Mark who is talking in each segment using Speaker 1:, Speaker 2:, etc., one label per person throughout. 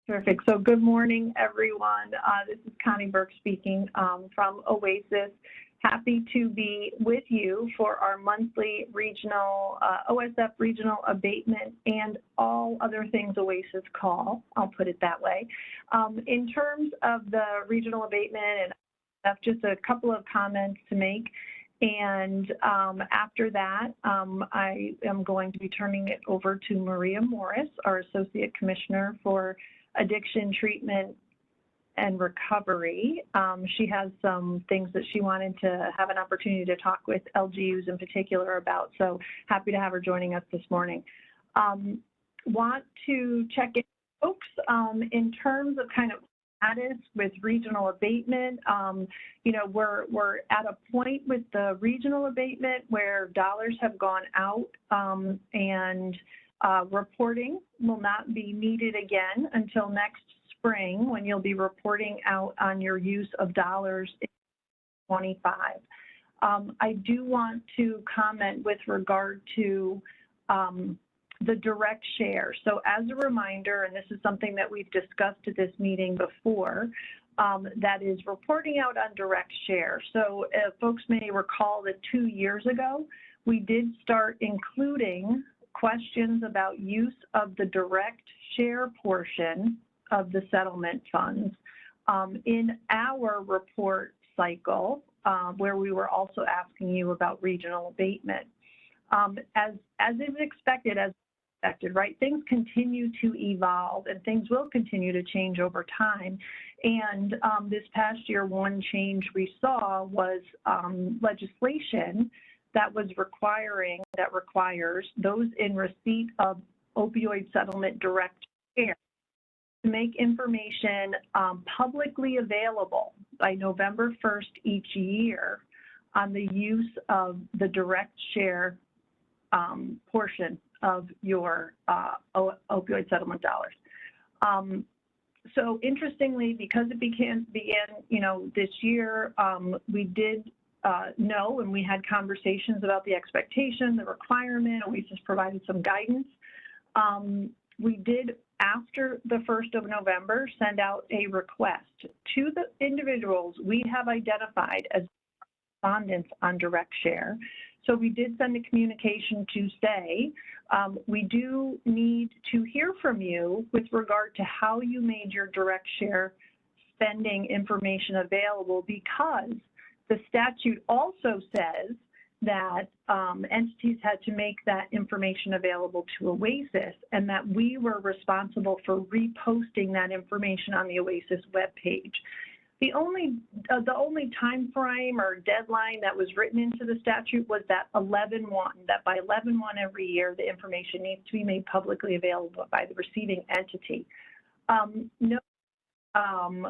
Speaker 1: Terrific. So good morning, everyone. This is Connie Burke speaking from OASAS. Happy to be with you for our monthly regional OSF regional abatement and all other things OASAS call. I'll put it that way. In terms of the regional abatement, and just a couple of comments to make. And after that, I am going to be turning it over to Maria Morris, our Associate Commissioner for Addiction Treatment and Recovery. She has some things that she wanted to have an opportunity to talk with LGUs in particular about, so happy to have her joining us this morning. Want to check in, folks, in terms of kind of status with regional abatement. You know, we're at a point with the regional abatement where dollars have gone out and reporting will not be needed again until next spring, when you'll be reporting out on your use of dollars in 25. I do want to comment with regard to the direct share. So as a reminder, and this is something that we've discussed at this meeting before, that is reporting out on direct share. So folks may recall that 2 years ago, we did start including questions about use of the direct share portion of the settlement funds in our report cycle, where we were also asking you about regional abatement. As is expected, right? Things continue to evolve and things will continue to change over time. And this past year, one change we saw was legislation that requires those in receipt of opioid settlement direct share to make information publicly available by November 1st each year on the use of the direct share portion of your opioid settlement dollars. So interestingly, because it began, you know, this year, we did know, and we had conversations about the expectation, the requirement. OASAS provided some guidance. We did, after the 1st of November, send out a request to the individuals we have identified as respondents on direct share. So we did send a communication to say, we do need to hear from you with regard to how you made your direct share spending information available, because the statute also says that entities had to make that information available to OASAS, and that we were responsible for reposting that information on the OASAS webpage. The only time frame or deadline that was written into the statute was that 11/1, that by 11/1 every year, the information needs to be made publicly available by the receiving entity.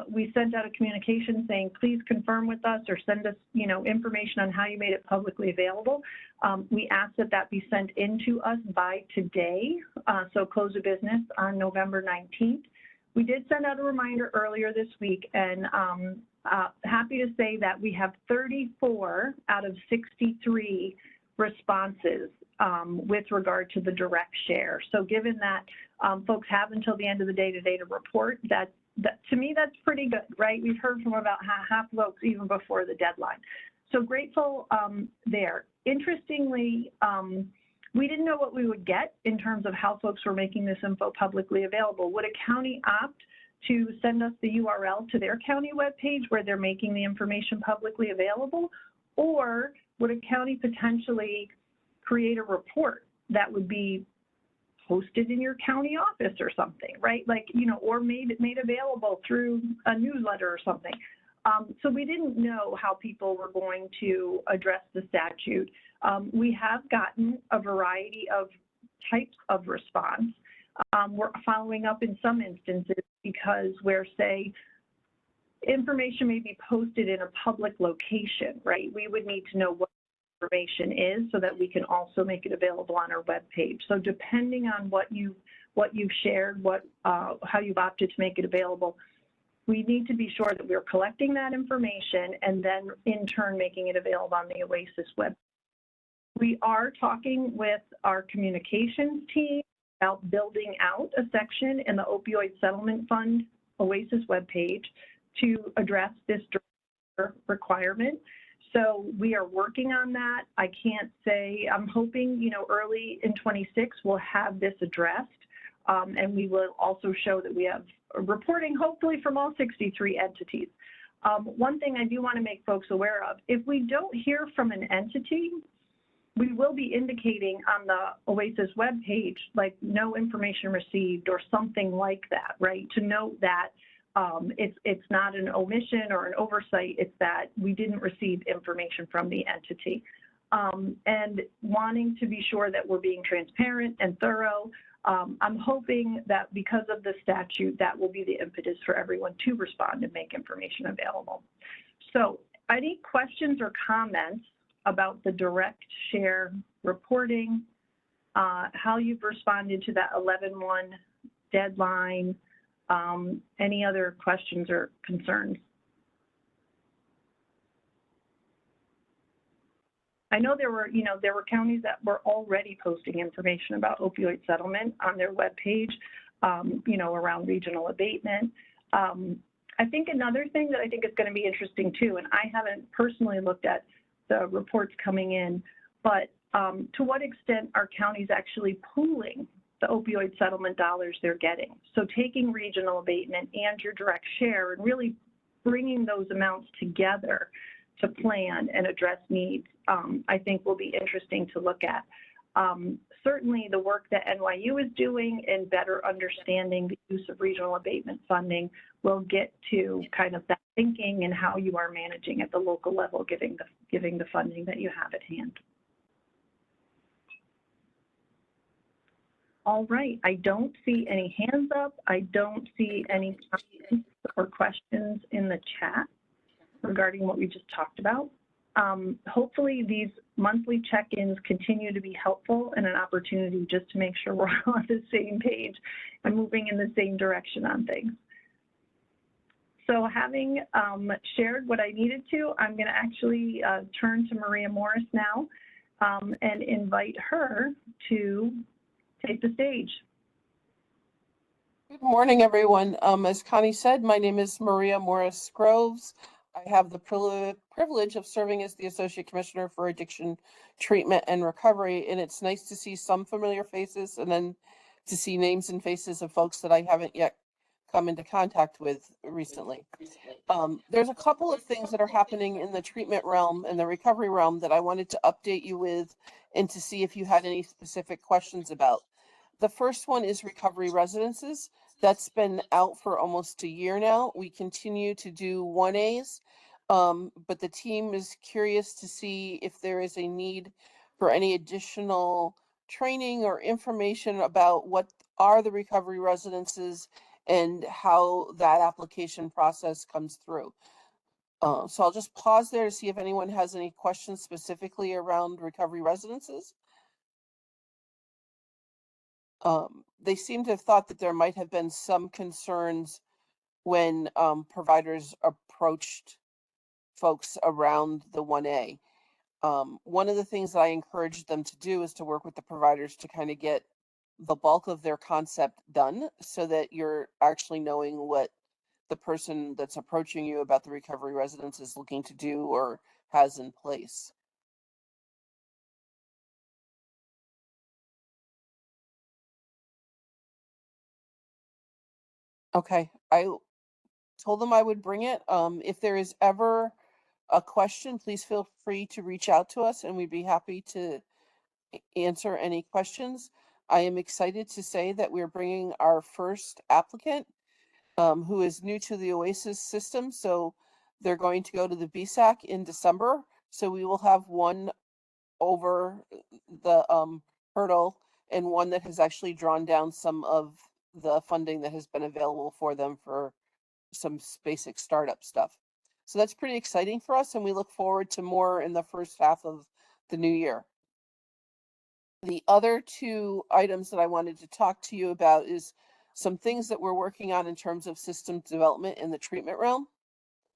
Speaker 1: We sent out a communication saying, please confirm with us or send us, you know, information on how you made it publicly available. We asked that that be sent in to us by today, so close of business on November 19th. We did send out a reminder earlier this week, and happy to say that we have 34 out of 63 responses with regard to the direct share. So given that folks have until the end of the day today to report, that to me, that's pretty good, right? We've heard from about half folks even before the deadline. So grateful there. Interestingly, we didn't know what we would get in terms of how folks were making this info publicly available. Would a county opt to send us the URL to their county webpage where they're making the information publicly available? Or would a county potentially create a report that would be posted in your county office or something, right? Like, you know, or made available through a newsletter or something. So we didn't know how people were going to address the statute. We have gotten a variety of types of response. We're following up in some instances because where, say, information may be posted in a public location, right? We would need to know what information is so that we can also make it available on our webpage. So depending on what you've shared, how you've opted to make it available, we need to be sure that we're collecting that information and then in turn making it available on the OASAS web. We are talking with our communications team about building out a section in the Opioid Settlement Fund OASAS webpage to address this requirement. So we are working on that. I can't say, I'm hoping, early in 26 we'll have this addressed. And we will also show that we have reporting, hopefully, from all 63 entities. One thing I do want to make folks aware of, if we don't hear from an entity, we will be indicating on the OASAS webpage, like no information received or something like that, right? To note that it's not an omission or an oversight, it's that we didn't receive information from the entity. And wanting to be sure that we're being transparent and thorough, I'm hoping that because of the statute, that will be the impetus for everyone to respond and make information available. So any questions or comments about the direct share reporting, how you've responded to that 11/1 deadline, any other questions or concerns? I know there were counties that were already posting information about opioid settlement on their webpage, around regional abatement. I think another thing that I think is going to be interesting too, and I haven't personally looked at the reports coming in, but to what extent are counties actually pooling the opioid settlement dollars they're getting? So taking regional abatement and your direct share and really bringing those amounts together to plan and address needs, I think will be interesting to look at. Certainly the work that NYU is doing in better understanding the use of regional abatement funding will get to kind of that thinking and how you are managing at the local level, giving the funding that you have at hand. All right, I don't see any hands up. I don't see any comments or questions in the chat regarding what we just talked about. Hopefully these monthly check-ins continue to be helpful and an opportunity just to make sure we're on the same page and moving in the same direction on things. So having shared what I needed to, I'm going to actually turn to Maria Morris now and invite her to take the stage.
Speaker 2: Good morning, everyone. As Connie said, my name is Maria Morris Groves. I have the privilege of serving as the Associate Commissioner for Addiction Treatment and Recovery, and it's nice to see some familiar faces and then to see names and faces of folks that I haven't yet come into contact with recently. There's a couple of things that are happening in the treatment realm and the recovery realm that I wanted to update you with and to see if you had any specific questions about. The first one is recovery residences. That's been out for almost a year now. We continue to do 1As, but the team is curious to see if there is a need for any additional training or information about what are the recovery residences and how that application process comes through. So I'll just pause there to see if anyone has any questions specifically around recovery residences. They seem to have thought that there might have been some concerns when providers approached folks around the 1A. One of the things that I encouraged them to do is to work with the providers to kind of get the bulk of their concept done so that you're actually knowing what the person that's approaching you about the recovery residence is looking to do or has in place. Okay, I told them I would bring it. If there is ever a question, please feel free to reach out to us and we'd be happy to answer any questions. I am excited to say that we're bringing our first applicant who is new to the OASAS system. So they're going to go to the BSAC in December. So we will have one over the hurdle and one that has actually drawn down some of the funding that has been available for them for some basic startup stuff. So that's pretty exciting for us, and we look forward to more in the first half of the new year. The other two items that I wanted to talk to you about is some things that we're working on in terms of systems development in the treatment realm.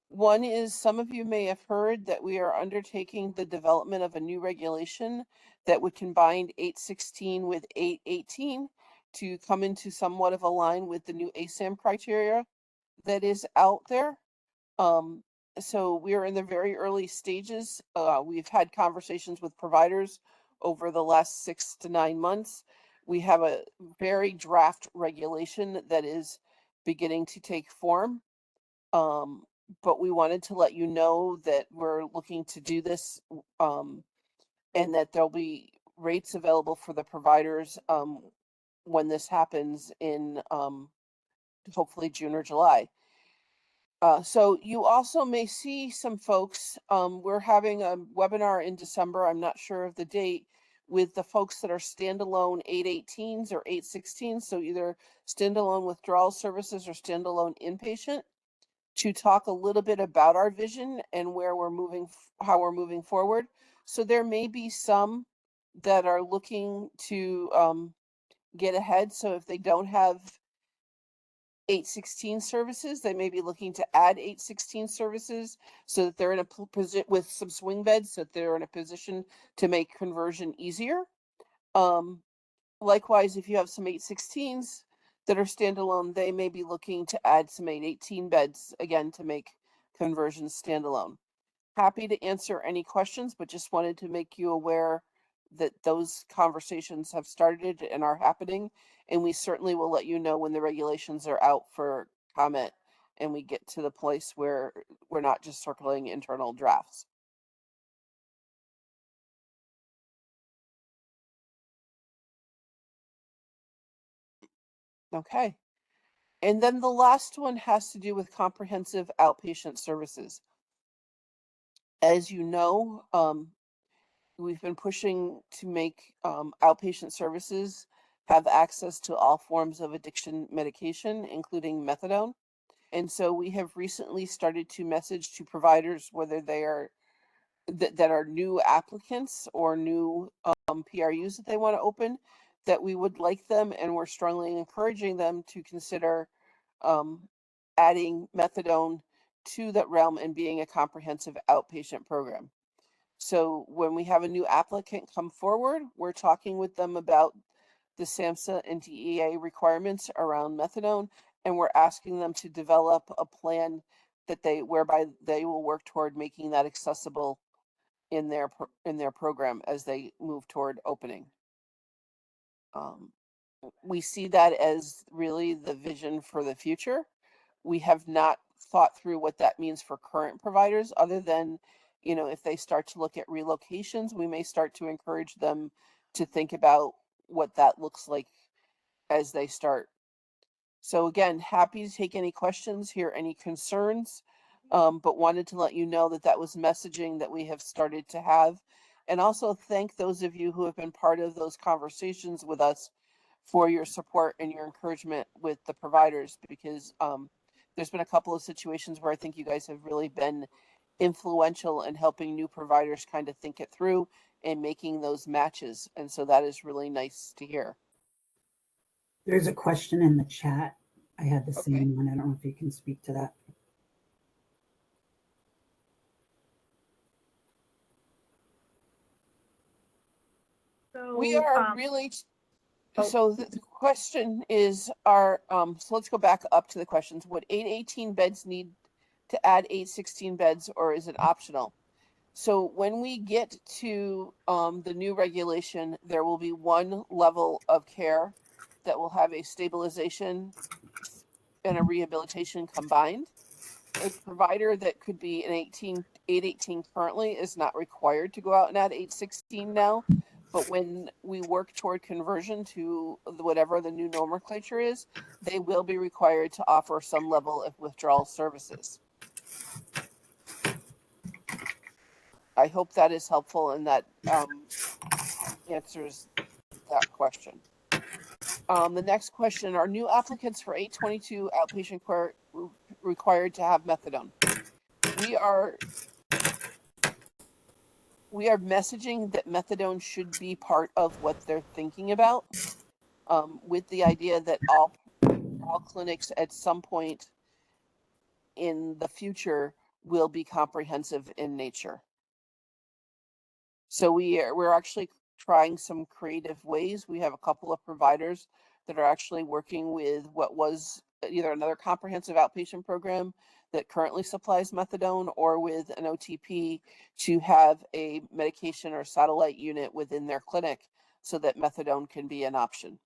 Speaker 2: One is, some of you may have heard that we are undertaking the development of a new regulation that would combine 816 with 818 to come into somewhat of a line with the new ASAM criteria that is out there. So we are in the very early stages. We've had conversations with providers over the last 6 to 9 months. We have a very draft regulation that is beginning to take form. But we wanted to let you know that we're looking to do this, and that there'll be rates available for the providers when this happens in hopefully June or July. So you also may see some folks, we're having a webinar in December, I'm not sure of the date, with the folks that are standalone 818s or 816s, so either standalone withdrawal services or standalone inpatient, to talk a little bit about our vision and where we're moving, how we're moving forward. So there may be some that are looking to get ahead. So if they don't have 816 services, they may be looking to add 816 services so that they're in a position with some swing beds, so that they're in a position to make conversion easier. Likewise, if you have some 816s that are standalone, they may be looking to add some 818 beds, again, to make conversions standalone. Happy to answer any questions, but just wanted to make you aware that those conversations have started and are happening, and we certainly will let you know when the regulations are out for comment and we get to the place where we're not just circling internal drafts. Okay. And then the last one has to do with comprehensive outpatient services. As you know, we've been pushing to make outpatient services have access to all forms of addiction medication, including methadone. And so we have recently started to message to providers, whether they are that are new applicants or new PRUs that they want to open, that we would like them, and we're strongly encouraging them to consider adding methadone to that realm and being a comprehensive outpatient program. So when we have a new applicant come forward, we're talking with them about the SAMHSA and DEA requirements around methadone, and we're asking them to develop a plan that whereby they will work toward making that accessible in their program as they move toward opening. We see that as really the vision for the future. We have not thought through what that means for current providers, other than, if they start to look at relocations, we may start to encourage them to think about what that looks like as they start. So again, happy to take any questions, hear any concerns, but wanted to let you know that that was messaging that we have started to have. And also thank those of you who have been part of those conversations with us for your support and your encouragement with the providers, because there's been a couple of situations where I think you guys have really been influential in helping new providers kind of think it through and making those matches. And so that is really nice to hear.
Speaker 3: There's a question in the chat. I had the
Speaker 2: Okay.
Speaker 3: same one. I don't know if you can speak to that.
Speaker 1: So
Speaker 2: We are really,
Speaker 1: oh.
Speaker 2: so the question is, so let's go back up to the questions. Would 818 beds need to add 816 beds, or is it optional? So when we get to the new regulation, there will be one level of care that will have a stabilization and a rehabilitation combined. A provider that could be an 818 currently is not required to go out and add 816 now. But when we work toward conversion to whatever the new nomenclature is, they will be required to offer some level of withdrawal services. I hope that is helpful and that answers that question. The next question, are new applicants for 822 outpatient care required to have methadone? We are messaging that methadone should be part of what they're thinking about, with the idea that all clinics at some point in the future will be comprehensive in nature. So we're actually trying some creative ways. We have a couple of providers that are actually working with what was either another comprehensive outpatient program that currently supplies methadone or with an OTP to have a medication or satellite unit within their clinic so that methadone can be an option.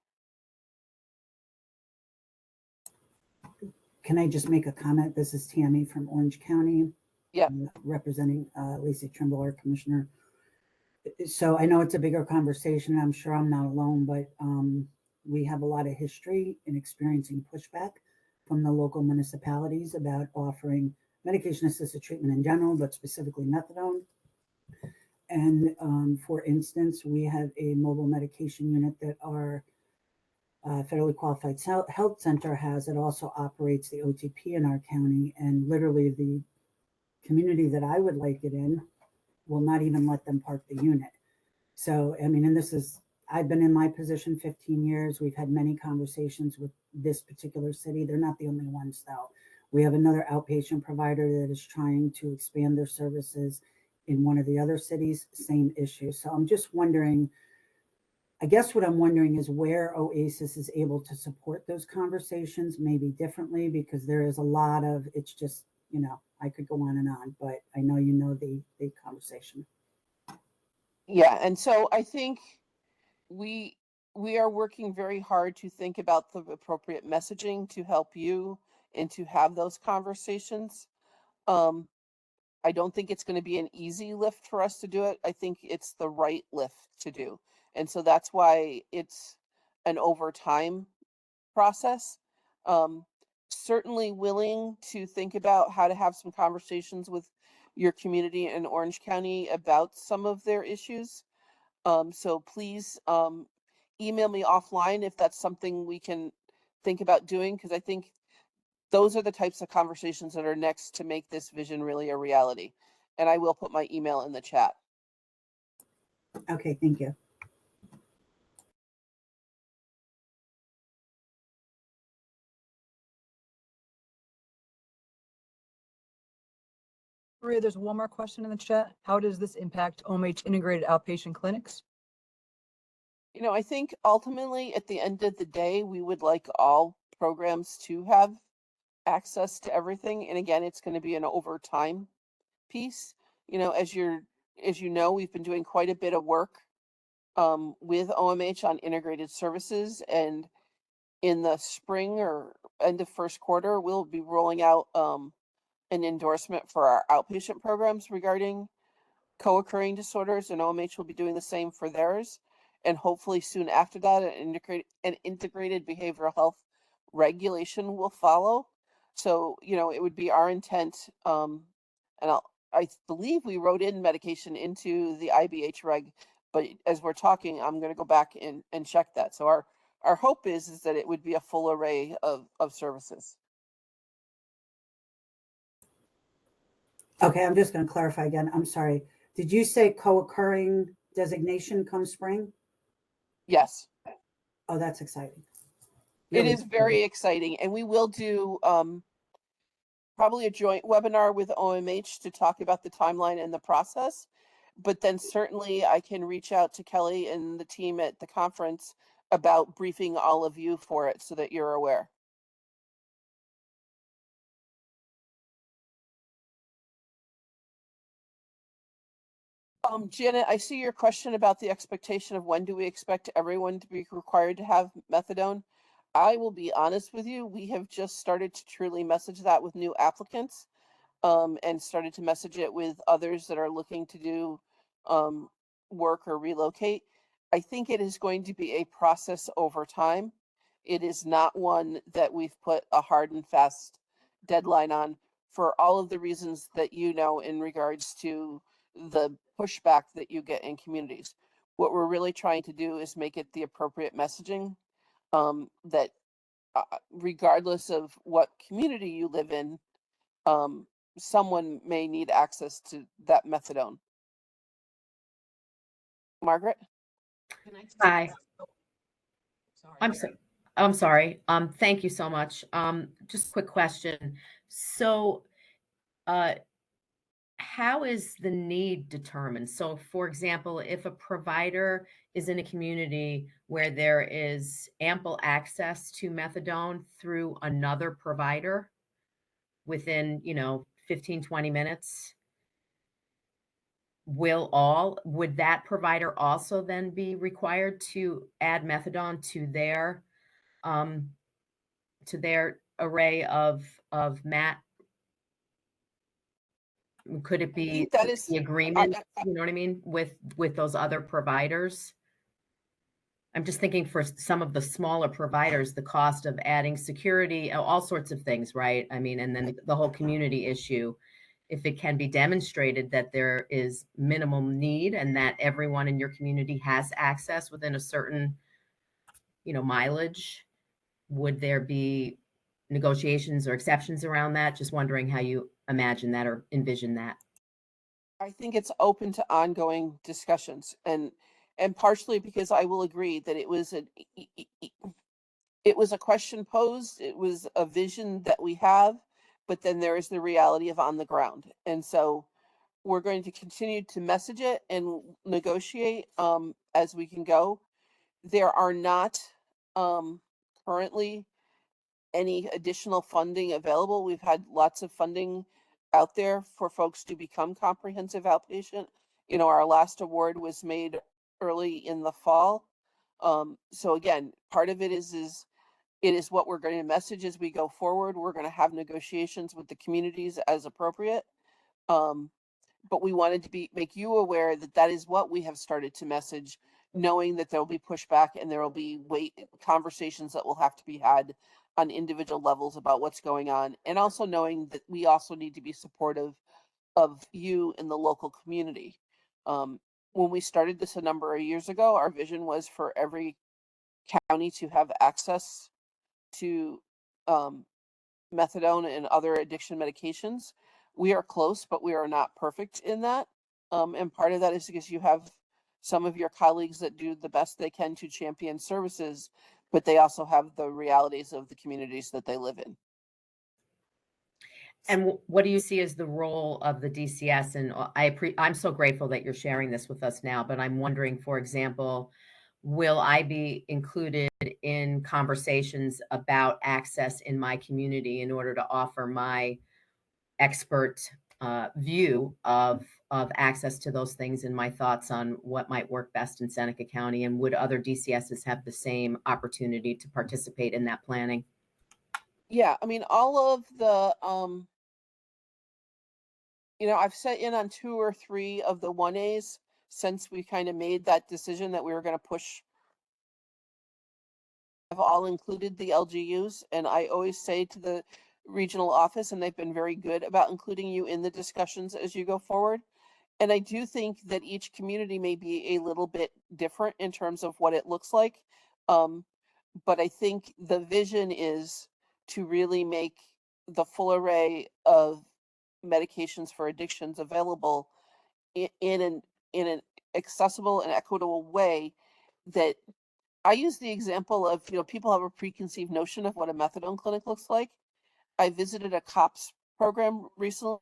Speaker 3: Can I just make a comment? This is Tammy from Orange County.
Speaker 2: Yeah.
Speaker 3: Representing Lacey Trimble, our commissioner. So I know it's a bigger conversation. I'm sure I'm not alone, but we have a lot of history in experiencing pushback from the local municipalities about offering medication-assisted treatment in general, but specifically methadone. And for instance, we have a mobile medication unit that our federally qualified health center has. It also operates the OTP in our county, and literally the community that I would like it in will not even let them park the unit. So, I mean, and this is, I've been in my position 15 years. We've had many conversations with this particular city. They're not the only ones, though. We have another outpatient provider that is trying to expand their services in one of the other cities, same issue. So I'm just wondering, I guess what I'm wondering is where OASAS is able to support those conversations, maybe differently, because there is a lot of, it's just, you know, I could go on, but I know you know the conversation.
Speaker 2: Yeah, and so I think we are working very hard to think about the appropriate messaging to help you and to have those conversations. I don't think it's going to be an easy lift for us to do it. I think it's the right lift to do. And so that's why it's an over time process. Um, Certainly willing to think about how to have some conversations with your community in Orange County about some of their issues. So please email me offline if that's something we can think about doing, because I think those are the types of conversations that are next to make this vision really a reality. And I will put my email in the chat.
Speaker 3: Okay, thank you.
Speaker 4: Maria, there's one more question in the chat. How does this impact OMH integrated outpatient clinics?
Speaker 2: You know, I think ultimately at the end of the day, we would like all programs to have access to everything. And again, it's going to be an over time piece. You know, as you know, we've been doing quite a bit of work with OMH on integrated services, and in the spring or end of first quarter, we'll be rolling out an endorsement for our outpatient programs regarding co-occurring disorders, and OMH will be doing the same for theirs. And hopefully soon after that, an integrated behavioral health regulation will follow. So, you know, it would be our intent, and I believe we wrote in medication into the IBH reg, but as we're talking, I'm going to go back and check that. So our hope is that it would be a full array of services.
Speaker 3: Okay, I'm just going to clarify again. I'm sorry. Did you say co-occurring designation come spring?
Speaker 2: Yes.
Speaker 3: Oh, that's exciting.
Speaker 2: It is very exciting, and we will do probably a joint webinar with OMH to talk about the timeline and the process. But then certainly I can reach out to Kelly and the team at the conference about briefing all of you for it so that you're aware. Janet, I see your question about the expectation of when do we expect everyone to be required to have methadone. I will be honest with you, we have just started to truly message that with new applicants, and started to message it with others that are looking to do work or relocate. I think it is going to be a process over time. It is not one that we've put a hard and fast deadline on, for all of the reasons that you know in regards to the pushback that you get in communities. What we're really trying to do is make it the appropriate messaging, that regardless of what community you live in, someone may need access to that methadone. Margaret?
Speaker 5: Hi. I'm sorry. Thank you so much. Just a quick question. So, how is the need determined? So, for example, if a provider is in a community where there is ample access to methadone through another provider within, 15, 20 minutes, would that provider also then be required to add methadone um, to their array of MAT? Could it
Speaker 2: I
Speaker 5: be
Speaker 2: think that is,
Speaker 5: the
Speaker 2: I,
Speaker 5: agreement,
Speaker 2: I,
Speaker 5: you know what I mean, with those other providers? I'm just thinking for some of the smaller providers, the cost of adding security, all sorts of things, right? I mean, and then the whole community issue, if it can be demonstrated that there is minimum need and that everyone in your community has access within a certain, mileage, would there be negotiations or exceptions around that? Just wondering how you imagine that or envision that.
Speaker 2: I think it's open to ongoing discussions, and partially because I will agree that it was a question posed, it was a vision that we have, but then there is the reality of on the ground. And so we're going to continue to message it and negotiate as we can go. There are not currently any additional funding available. We've had lots of funding out there for folks to become comprehensive outpatient. Our last award was made early in the fall. So again, part of it is it is what we're going to message as we go forward. We're going to have negotiations with the communities as appropriate. But we wanted to make you aware that that is what we have started to message, knowing that there will be pushback and there will be conversations that will have to be had on individual levels about what's going on, and also knowing that we also need to be supportive of you in the local community. When we started this a number of years ago, our vision was for every county to have access to methadone and other addiction medications. We are close, but we are not perfect in that. And part of that is because you have some of your colleagues that do the best they can to champion services, but they also have the realities of the communities that they live in.
Speaker 5: And what do you see as the role of the DCS? And I'm so grateful that you're sharing this with us now, but I'm wondering, for example, will I be included in conversations about access in my community in order to offer my expert view of access to those things and my thoughts on what might work best in Seneca County? And would other DCSs have the same opportunity to participate in that planning?
Speaker 2: Yeah, I mean, all of the I've sat in on 2 or 3 of the 1As since we kind of made that decision that we were going to push. Have all included the LGUs, and I always say to the regional office, and they've been very good about including you in the discussions as you go forward. And I do think that each community may be a little bit different in terms of what it looks like. But I think the vision is to really make the full array of medications for addictions available in an accessible and equitable way. That I use the example of, people have a preconceived notion of what a methadone clinic looks like. I visited a COPS program recently,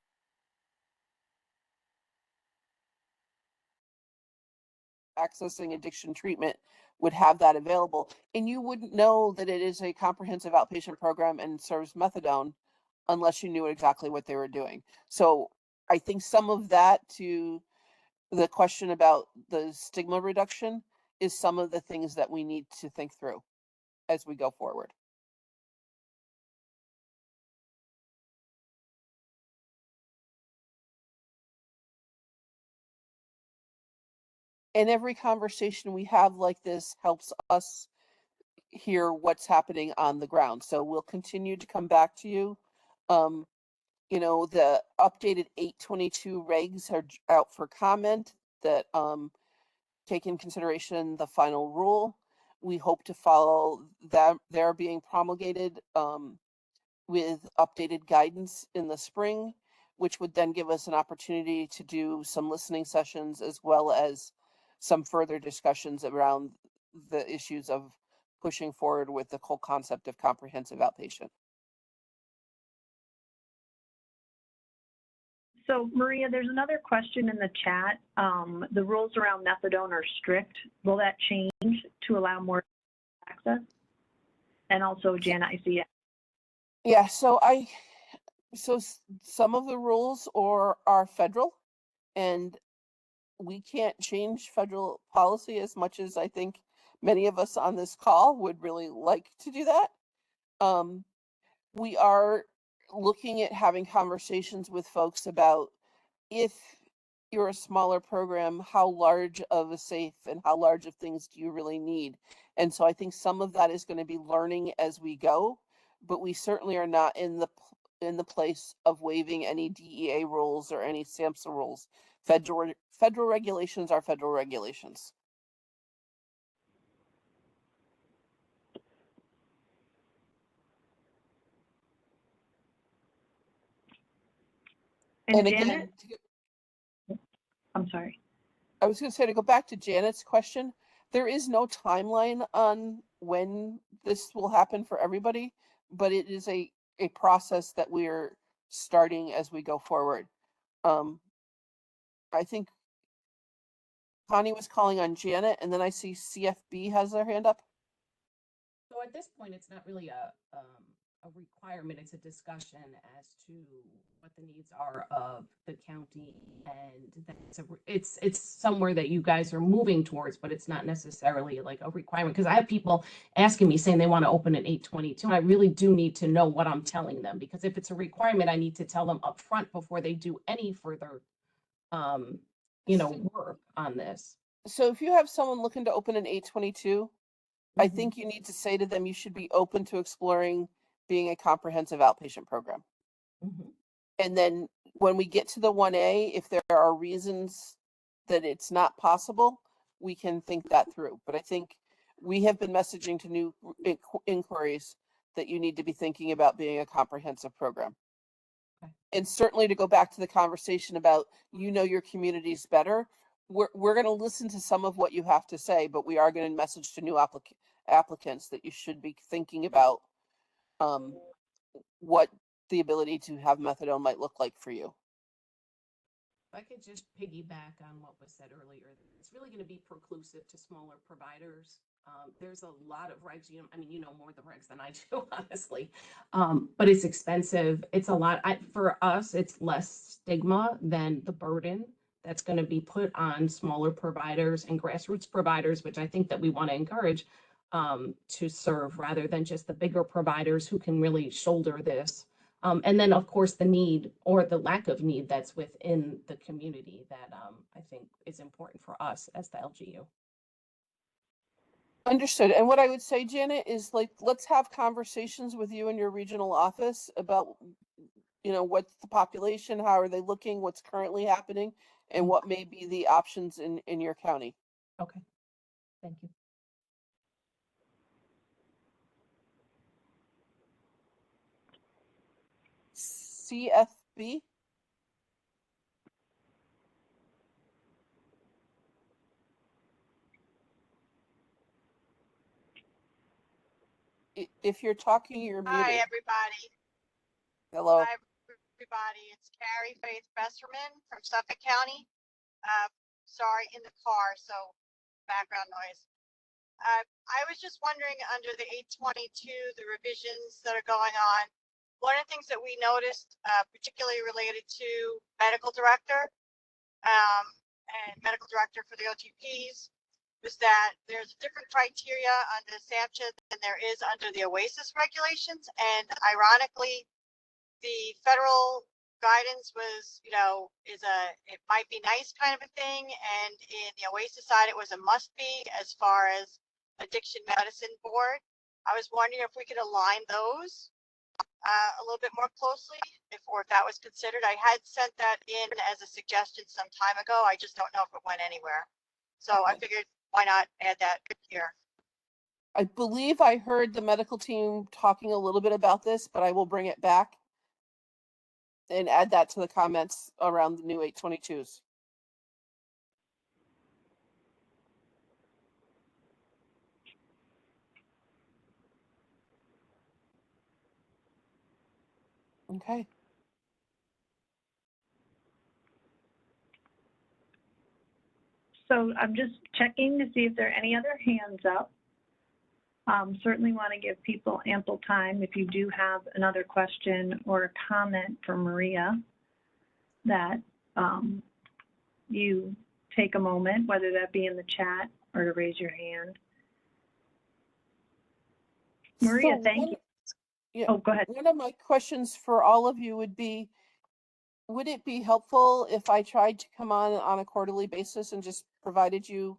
Speaker 2: accessing addiction treatment would have that available, and you wouldn't know that it is a comprehensive outpatient program and serves methadone unless you knew exactly what they were doing. So I think some of that, to the question about the stigma reduction, is some of the things that we need to think through as we go forward. And every conversation we have like this helps us hear what's happening on the ground. So we'll continue to come back to you. The updated 822 regs are out for comment that take in consideration the final rule. We hope to follow that. They're being promulgated with updated guidance in the spring, which would then give us an opportunity to do some listening sessions as well as some further discussions around the issues of pushing forward with the whole concept of comprehensive outpatient.
Speaker 1: So Maria, there's another question in the chat. The rules around methadone are strict. Will that change to allow more access? And also, Janet, I see it.
Speaker 2: Yeah, so some of the rules are federal, and we can't change federal policy as much as I think many of us on this call would really like to do that. We are looking at having conversations with folks about, if you're a smaller program, how large of a safe and how large of things do you really need? And so I think some of that is going to be learning as we go, but we certainly are not in the place of waiving any DEA rules or any SAMHSA rules. Federal regulations are federal regulations.
Speaker 1: And
Speaker 2: again,
Speaker 1: Janet, I'm sorry.
Speaker 2: I was going to say, to go back to Janet's question, there is no timeline on when this will happen for everybody, but it is a process that we're starting as we go forward. I think Connie was calling on Janet, and then I see CFB has their hand up.
Speaker 6: So at this point, it's not really a requirement, it's a discussion as to what the needs are of the county, and it's somewhere that you guys are moving towards, but it's not necessarily like a requirement, because I have people asking me saying they want to open at 8/22, and I really do need to know what I'm telling them, because if it's a requirement, I need to tell them up front before they do any further work on this.
Speaker 2: So if you have someone looking to open an 8/22, I
Speaker 6: Mhm.
Speaker 2: think you need to say to them, you should be open to exploring being a comprehensive outpatient program.
Speaker 6: Mhm.
Speaker 2: And then when we get to the 1A, if there are reasons that it's not possible, we can think that through. But I think we have been messaging to new inquiries that you need to be thinking about being a comprehensive program.
Speaker 6: Okay.
Speaker 2: And certainly, to go back to the conversation about, your communities better, we're going to listen to some of what you have to say, but we are going to message to new applicants that you should be thinking about what the ability to have methadone might look like for you.
Speaker 6: If I could just piggyback on what was said earlier, it's really going to be preclusive to smaller providers. There's a lot of regs, you know more the regs than I do, honestly. But it's expensive. It's a lot. For us, it's less stigma than the burden that's going to be put on smaller providers and grassroots providers, which I think that we want to encourage to serve, rather than just the bigger providers who can really shoulder this. And then, of course, the need or the lack of need that's within the community that I think is important for us as the LGU.
Speaker 2: Understood. And what I would say, Janet, is let's have conversations with you and your regional office about, what's the population, how are they looking, what's currently happening, and what may be the options in your county.
Speaker 6: Okay, thank you.
Speaker 2: CFB? If you're talking, you're muted.
Speaker 7: Hi, everybody.
Speaker 2: Hello.
Speaker 7: Hi, everybody. It's Carrie Faith Besserman from Suffolk County. Sorry, in the car, so background noise. I was just wondering, under the 8/22, the revisions that are going on, one of the things that we noticed, particularly related to medical director and medical director for the OTPs, was that there's different criteria under SAMHSA than there is under the OASAS regulations. And ironically, the federal guidance was, it might be nice kind of a thing. And in the OASAS side, it was a must be as far as Addiction Medicine Board. I was wondering if we could align those a little bit more closely, if that was considered. I had sent that in as a suggestion some time ago. I just don't know if it went anywhere. So
Speaker 2: Okay.
Speaker 7: I figured, why not add that here?
Speaker 2: I believe I heard the medical team talking a little bit about this, but I will bring it back and add that to the comments around the new 8/22s. Okay.
Speaker 1: So I'm just checking to see if there are any other hands up. Certainly want to give people ample time if you do have another question or a comment for Maria, that you take a moment, whether that be in the chat or to raise your hand. Maria,
Speaker 2: So
Speaker 1: thank you.
Speaker 2: Yeah,
Speaker 1: Oh, go ahead.
Speaker 2: one of my questions for all of you would be, would it be helpful if I tried to come on a quarterly basis and just provided you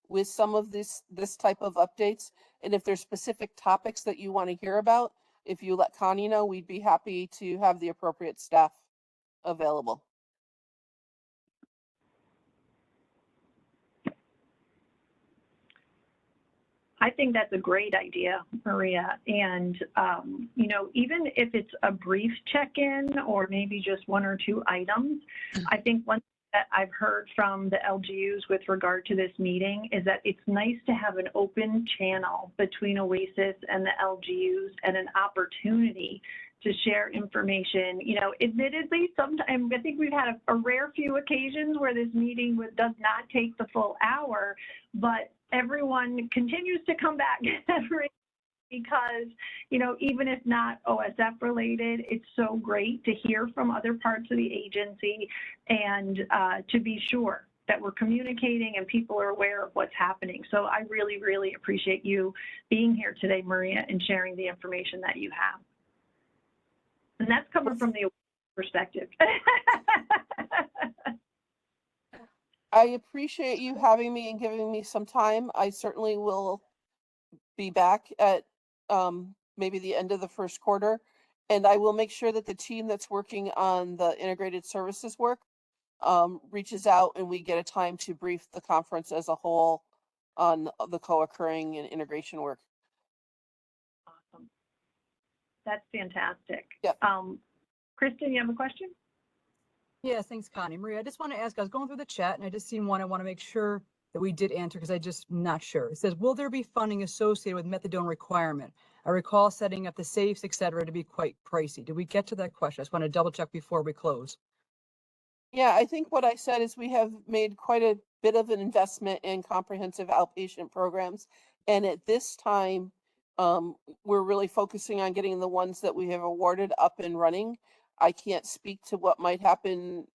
Speaker 2: with some of this type of updates? And if there's specific topics that you want to hear about, if you let Connie know, we'd be happy to have the appropriate staff available.
Speaker 1: I think that's a great idea, Maria. And, you know, even if it's a brief check-in or maybe just one or two items, I think one thing that I've heard from the LGUs with regard to this meeting is that it's nice to have an open channel between OASAS and the LGUs and an opportunity to share information. You know, admittedly, sometimes I think we've had a rare few occasions where this meeting does not take the full hour, but everyone continues to come back because, you know, even if not OSF related, it's so great to hear from other parts of the agency and to be sure that we're communicating and people are aware of what's happening. So I really, really appreciate you being here today, Maria, and sharing the information that you have. And that's coming from the perspective.
Speaker 2: I appreciate you having me and giving me some time. I certainly will be back at maybe the end of the first quarter, and I will make sure that the team that's working on the integrated services work reaches out and we get a time to brief the conference as a whole on the co-occurring and integration work.
Speaker 1: Awesome. That's fantastic.
Speaker 2: Yeah.
Speaker 1: Kristen, you have a question?
Speaker 4: Yes, thanks, Connie. Maria, I just want to ask, I was going through the chat and I just seen one I want to make sure that we did answer because I just not sure. It says, will there be funding associated with methadone requirement? I recall setting up the safes, et cetera, to be quite pricey. Did we get to that question? I just want to double check before we close.
Speaker 2: Yeah, I think what I said is we have made quite a bit of an investment in comprehensive outpatient programs. And at this time, we're really focusing on getting the ones that we have awarded up and running. I can't speak to what might happen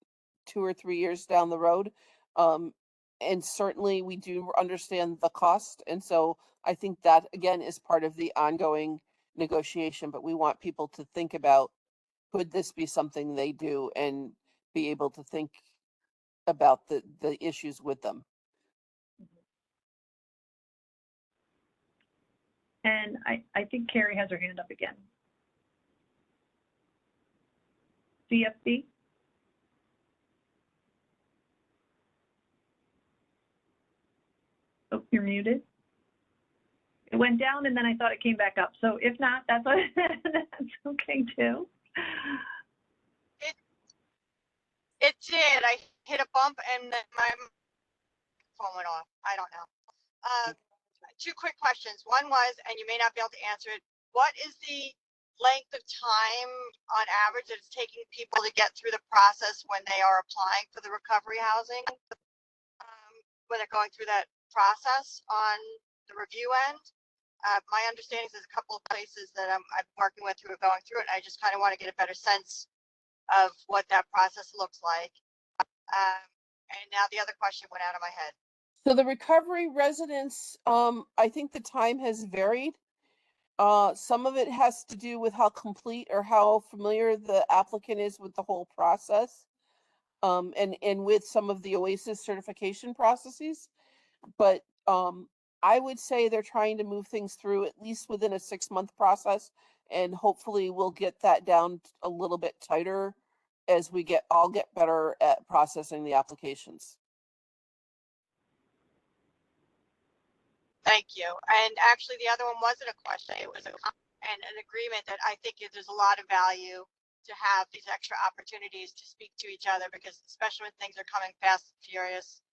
Speaker 2: 2 or 3 years down the road. And certainly we do understand the cost. And so I think that, again, is part of the ongoing negotiation. But we want people to think about, could this be something they do, and be able to think about the issues with them.
Speaker 1: And I think Carrie has her hand up again. CFC? Oh, you're muted. It went down and then I thought it came back up. So if not, that's okay too.
Speaker 7: It did. I hit a bump and then my phone went off. I don't know. Two quick questions. One was, and you may not be able to answer it, what is the length of time on average that it's taking people to get through the process when they are applying for the recovery housing? When they're going through that process on the review end? My understanding is there's a couple of places that I'm working with who are going through it. And I just kind of want to get a better sense of what that process looks like. And now the other question went out of my head.
Speaker 2: So the recovery residents, I think the time has varied. Some of it has to do with how complete or how familiar the applicant is with the whole process, and with some of the OASAS certification processes. But I would say they're trying to move things through at least within a 6-month process, and hopefully we'll get that down a little bit tighter as we all get better at processing the applications.
Speaker 7: Thank you. And actually, the other one wasn't a question. It was an agreement that I think there's a lot of value to have these extra opportunities to speak to each other, because especially when things are coming fast and furious,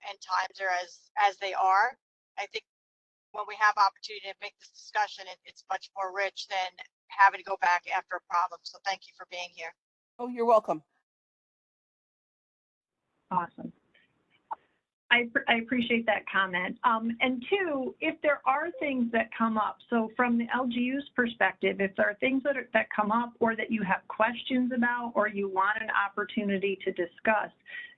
Speaker 7: and times are as they are, I think when we have opportunity to make this discussion, it's much more rich than having to go back after a problem. So thank you for being here.
Speaker 2: Oh, you're welcome.
Speaker 1: Awesome. I appreciate that comment. And two, if there are things that come up, so from the LGU's perspective, if there are things that come up or that you have questions about or you want an opportunity to discuss,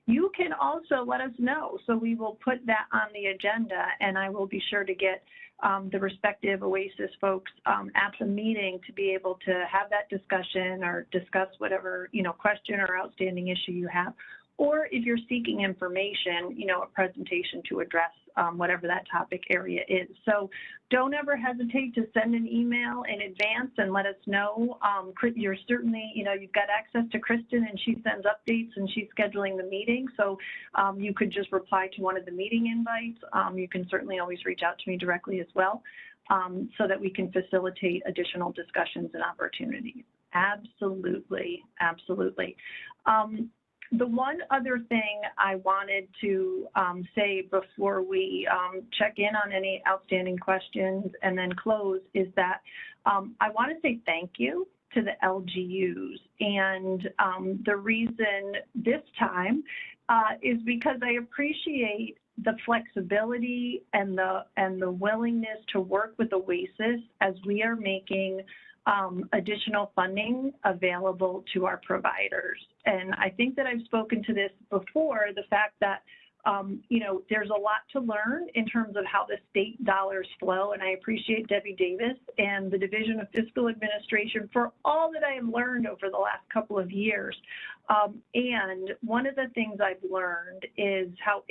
Speaker 1: you can also let us know. So we will put that on the agenda, and I will be sure to get the respective OASAS folks at the meeting to be able to have that discussion or discuss whatever, question or outstanding issue you have. Or if you're seeking information, a presentation to address whatever that topic area is. So don't ever hesitate to send an email in advance and let us know. You're certainly, you've got access to Kristen, and she sends updates and she's scheduling the meeting. So you could just reply to one of the meeting invites. You can certainly always reach out to me directly as well, so that we can facilitate additional discussions and opportunities. Absolutely, absolutely. The one other thing I wanted to say before we check in on any outstanding questions and then close is that I want to say thank you to the LGUs. And the reason this time is because I appreciate the flexibility and the willingness to work with OASAS as we are making additional funding available to our providers. And I think that I've spoken to this before, the fact that, there's a lot to learn in terms of how the state dollars flow. And I appreciate Debbie Davis and the Division of Fiscal Administration for all that I have learned over the last couple of years. And one of the things I've learned is how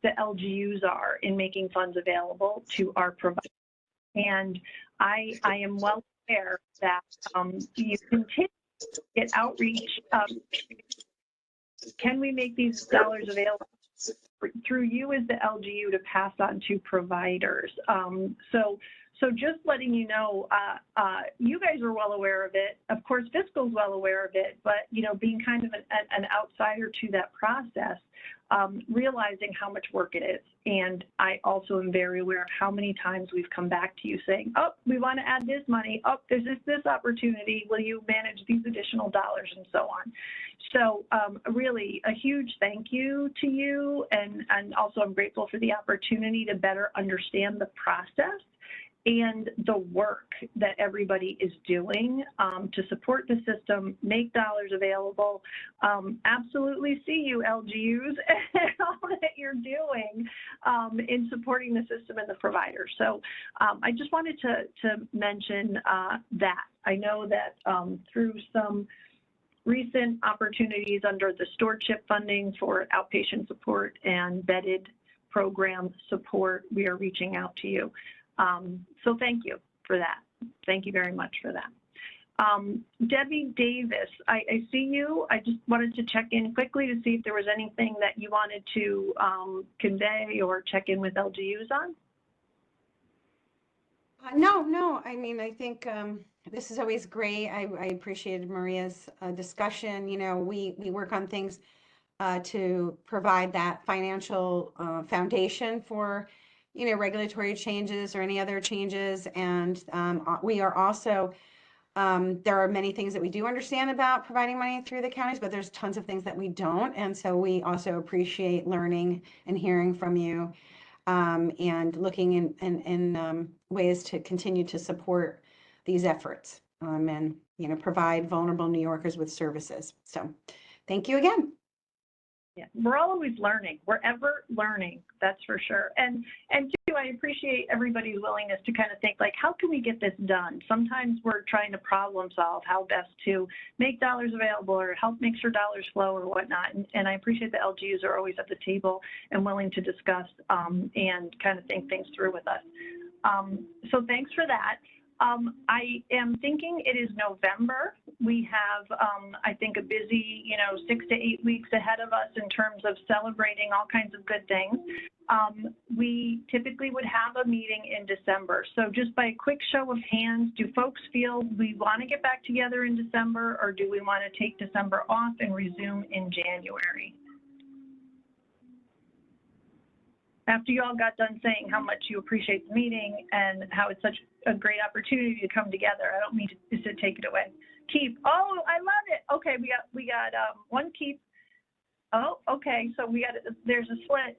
Speaker 1: the LGUs are in making funds available to our providers. And I am well aware that you continue to get outreach. Can we make these dollars available through you as the LGU to pass on to providers? So just letting you know, you guys are well aware of it. Of course, Fiscal's well aware of it, but being kind of an outsider to that process, realizing how much work it is. And I also am very aware of how many times we've come back to you saying, oh, we want to add this money. Oh, there's this opportunity. Will you manage these additional dollars, and so on. So really a huge thank you to you. And also I'm grateful for the opportunity to better understand the process and the work that everybody is doing to support the system, make dollars available. Absolutely see you, LGUs, and all that you're doing in supporting the system and the providers. So I just wanted to mention that. I know that through some recent opportunities under the stewardship funding for outpatient support and bedded program support, we are reaching out to you. So thank you for that. Thank you very much for that. Debbie Davis, I see you. I just wanted to check in quickly to see if there was anything that you wanted to convey or check in with LGUs on.
Speaker 8: No. I mean, I think this is always great. I appreciated Maria's discussion. We work on things to provide that financial foundation for regulatory changes or any other changes. And we are also, there are many things that we do understand about providing money through the counties, but there's tons of things that we don't. And so we also appreciate learning and hearing from you and looking in ways to continue to support these efforts and, provide vulnerable New Yorkers with services. So thank you again.
Speaker 1: Yeah, we're always learning. We're ever learning, that's for sure. And too, I appreciate everybody's willingness to kind of think like, how can we get this done? Sometimes we're trying to problem solve how best to make dollars available or help make sure dollars flow or whatnot. And I appreciate the LGUs are always at the table and willing to discuss and kind of think things through with us. So thanks for that. I am thinking it is November. We have, I think, a busy, 6 to 8 weeks ahead of us in terms of celebrating all kinds of good things. We typically would have a meeting in December. So just by a quick show of hands, do folks feel we want to get back together in December, or do we want to take December off and resume in January? After you all got done saying how much you appreciate the meeting and how it's such a great opportunity to come together, I don't mean to take it away. Keep. Oh, I love it. Okay, we got one keep. Oh, okay. So there's a split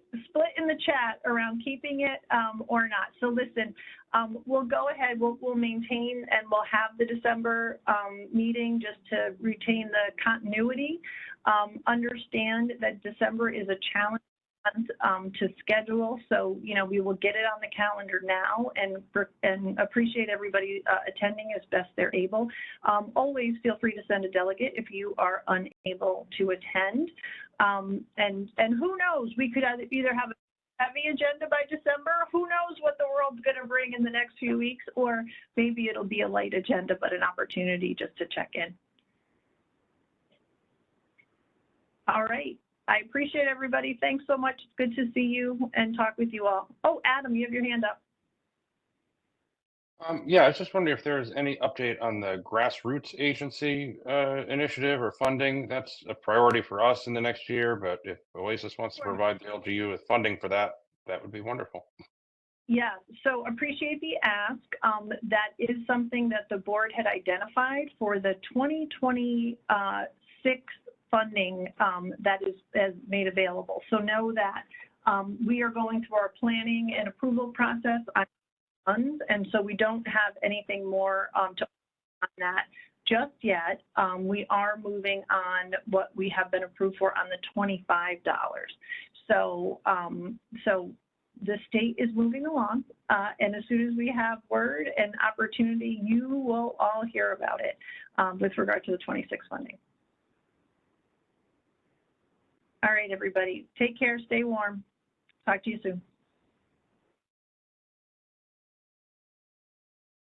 Speaker 1: in the chat around keeping it or not. So listen, we'll go ahead. We'll maintain and we'll have the December meeting just to retain the continuity. Understand that December is a challenge to schedule, so we will get it on the calendar now, and appreciate everybody attending as best they're able. Always feel free to send a delegate if you are unable to attend. And who knows, we could either have a heavy agenda by December. Who knows what the world's going to bring in the next few weeks, or maybe it'll be a light agenda, but an opportunity just to check in. All right. I appreciate everybody. Thanks so much. It's good to see you and talk with you all. Oh, Adam, you have your hand up.
Speaker 9: Yeah, I was just wondering if there's any update on the grassroots agency initiative or funding. That's a priority for us in the next year, but if OASAS wants to provide the LGU with funding for that, that would be wonderful.
Speaker 1: Yeah, so appreciate the ask. That is something that the board had identified for the 2026 funding that is made available. So know that we are going through our planning and approval process on funds, and so we don't have anything more to on that just yet. We are moving on what we have been approved for on the $25. So so the state is moving along, and as soon as we have word and opportunity, you will all hear about it with regard to the 26 funding. All right, everybody, take care, stay warm. Talk to you soon.